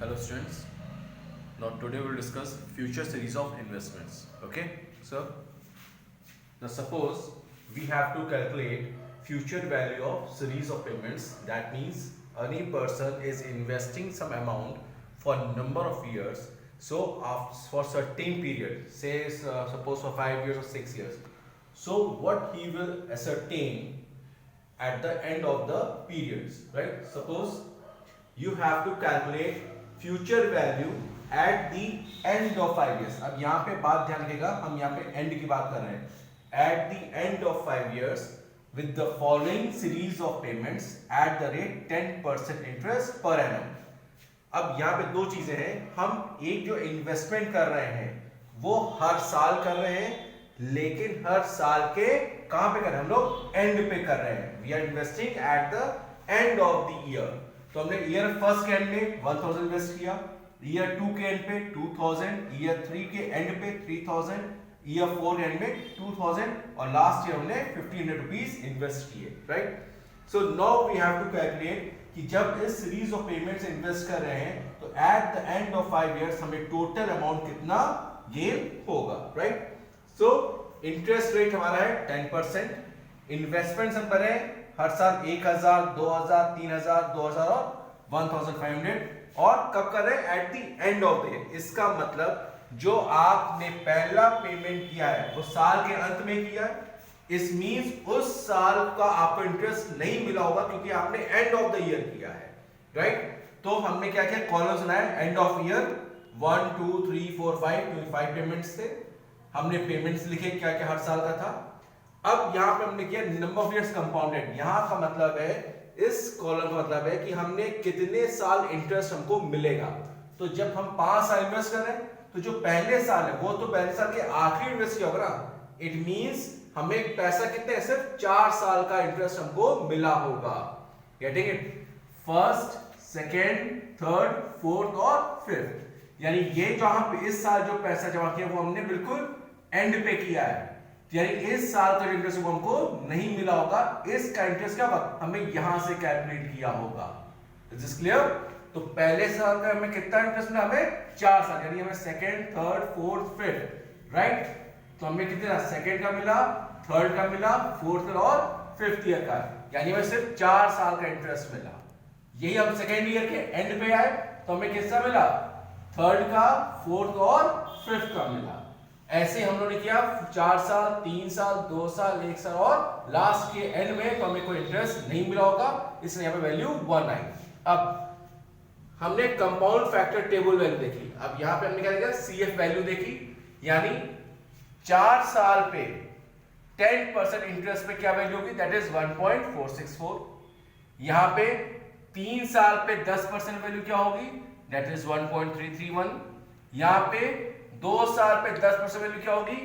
Hello students. Now today we will discuss future series of investments. Okay, so now suppose we have to calculate future value of series of payments. That means any person is investing some amount for number of years. So for certain period, say suppose for 5 years or 6 years. So what he will ascertain at the end of the periods, right? Suppose you have to calculate future value at the end of 5 years. अब यहाँ पे बात ध्यान रखिएगा, हम यहाँ पे end की बात कर रहे हैं. At the end of 5 years with the following series of payments at the rate 10% interest per annum. अब यहाँ पे दो चीजें हैं. हम एक जो इन्वेस्टमेंट कर रहे हैं वो हर साल कर रहे हैं, लेकिन हर साल के कहां पे कर रहे हैं? हम लोग एंड पे कर रहे हैं. We are investing at the end of the year. तो हमने ईयर फर्स्ट के एंड में 1000 इन्वेस्ट किया, ईयर 2 के एंड पे 2000, ईयर 3 के एंड पे 3000, ईयर 4 के एंड में 2000 और लास्ट ईयर हमने 1500 रुपीस इन्वेस्ट किए, right? So now we have to calculate कि जब इस सीरीज ऑफ पेमेंट्स इन्वेस्ट कर रहे हैं तो eight the end of 5 years हमें टोटल अमाउंट कितना गेन होगा, राइट? सो इंटरेस्ट रेट हमारा है 10%, इन्वेस्टमेंट हम भरे हर साल 1000, 2000, 3000, 2000 और 1500 और कब कर रहे हैं? Eight the end of the year. इसका मतलब जो आपने पहला पेमेंट किया है वो साल के अंत में किया है. इस मींस उस साल का आपको इंटरेस्ट नहीं मिला होगा क्योंकि आपने एंड ऑफ द ईयर किया है, राइट? तो हमने क्या किया? कॉलम्स बनाए एंड ऑफ ईयर 1 2 3 4 5 पेमेंट्स थे. हमने पेमेंट्स लिखे क्या क्या हर साल का था. अब यहां पे हमने किया नंबर ऑफ इयर्स कंपाउंडेड. यहां का मतलब है, इस कॉलम का मतलब है कि हमने कितने साल इंटरेस्ट हमको मिलेगा. तो जब हम 5 साल इन्वेस्ट कर रहे हैं तो जो पहले साल है वो तो पहले साल के आखिरी इन्वेस्ट किया होगा ना. इट मींस हमें पैसा कितने है? सिर्फ 4 साल का इंटरेस्ट हमको मिला होगा. Getting it? First, second, third, fourth और फिफ्थ. यानी ये जो हम इस साल जो पैसा जमा किया वो हमने बिल्कुल एंड पे किया है. यानी इस साल का इंटरेस्ट हमको नहीं मिला होगा. इसका इंटरेस्ट क्या होगा? हमें यहां से कैलकुलेट किया होगा. Is this clear? तो पहले साल का हमें कितना इंटरेस्ट मिला? हमें 4 साल. यानी हमें second, third, fourth, fifth, right? तो हमें कितना? सेकंड का मिला, थर्ड का मिला, फोर्थ और फिफ्थ ईयर का. यानी हमें सिर्फ 4 साल का इंटरेस्ट मिला. यही हम सेकेंड ईयर के एंड पे आए तो हमें कितना मिला? थर्ड का, फोर्थ और फिफ्थ का मिला. ऐसे हम लोगों ने किया 4 साल, 3 साल, 2 साल, 1 साल और लास्ट के एंड में तो हमें कोई इंटरेस्ट नहीं मिला होगा, इसलिए यहां पे वैल्यू 1 आई. अब हमने कंपाउंड फैक्टर टेबल वैल्यू देखी. अब यहां पे हमने क्या देखा? सीएफ वैल्यू देखी. यानी 4 साल पे 10% इंटरेस्ट पे क्या वैल्यू होगी? That is 1.464. यहां पे 3 साल पे 10% वैल्यू क्या होगी? That is 1.331. यहां पे 2 साल पे 10% वैल्यू क्या होगी?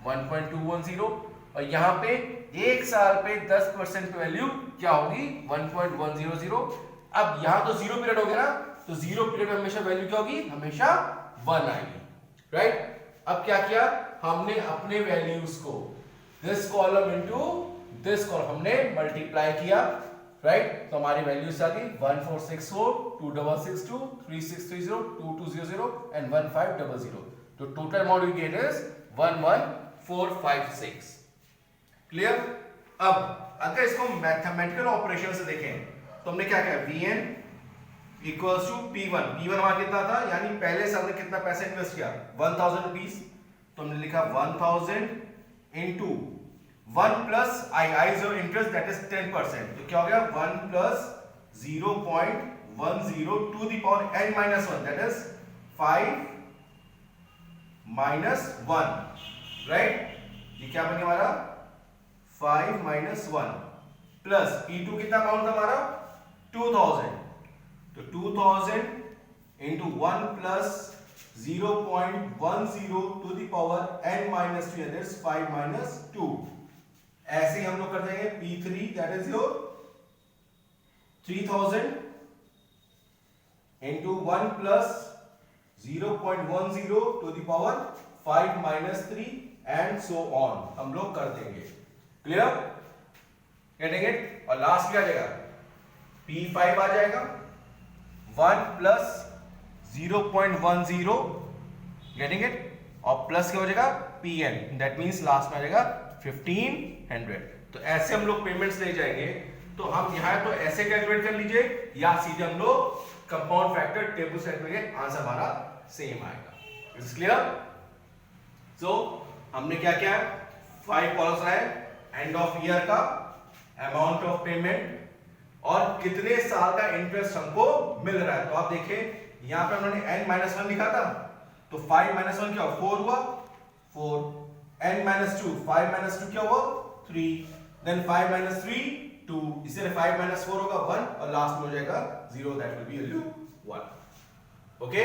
1.210. और यहां पे 1 साल पे 10% वैल्यू क्या होगी? 1.100. अब यहां तो जीरो पीरियड हो गया ना, तो जीरो पीरियड में हमेशा वैल्यू क्या होगी? हमेशा 1 आएगी, राइट? अब क्या किया हमने? अपने वैल्यूज को this column into this column हमने मल्टीप्लाई किया, राइट? तो हमारी वैल्यूज आ गई 1464, 2662, 3630, 2200 एंड 1500. तो total amount we get is 11456. Clear? अब अगर इसको मैथमेटिकल ऑपरेशन से देखें तो हमने क्या किया? Vn equals to P1. P1 हमारा कितना था? यानी पहले साल में कितना पैसा इन्वेस्ट किया? 1000 रुपीस. तो हमने लिखा 1000 into 1 plus i is your interest that is 10%. तो क्या हो गया? 1 plus 0.10 to the power n minus 1 that is 5 minus 1, right? ये क्या बन गया हमारा? 5 माइनस 1 प्लस P2 कितना अमाउंट था हमारा? 2000. तो 2000 into 1 plus 0.10 to the power n minus 2 that is 5 minus 2. ऐसे ही हम लोग कर देंगे P3 that is your 3000 into 1 plus 0.10 to the power 5 minus 3 and so on हम लोग कर देंगे. क्लियर? Getting it? और लास्ट क्या आ जाएगा? P5 आ जाएगा 1 प्लस 0.10, गेटिंग इट, और प्लस क्या हो जाएगा PN, दैट मींस लास्ट में आ जाएगा 1500। तो ऐसे हम लोग पेमेंट्स ले जाएंगे, तो हम यहाँ तो ऐसे कैलकुलेट कर लीजिए या सीधे हम लोग कंपाउंड फैक्टर टेबल सेट करेंगे, आंसर हमारा सेम आएगा। Is clear? सो हमने क्या क्या 5 कॉलम्स है, एंड ऑफ ईयर का, अमाउंट ऑफ पेमेंट, और कितने साल का इंटरेस्ट हमको मिल रहा है। तो आप देखें यहां पे उन्होंने n-1 लिखा था, तो 5-1 क्या हुआ, 4 हुआ, 4, n-2, 5-2 क्या हुआ, 3, देन 5-3, 2, इसलिए 5-4 होगा 1, और लास्ट में हो जाएगा 0, that will be value 1। Okay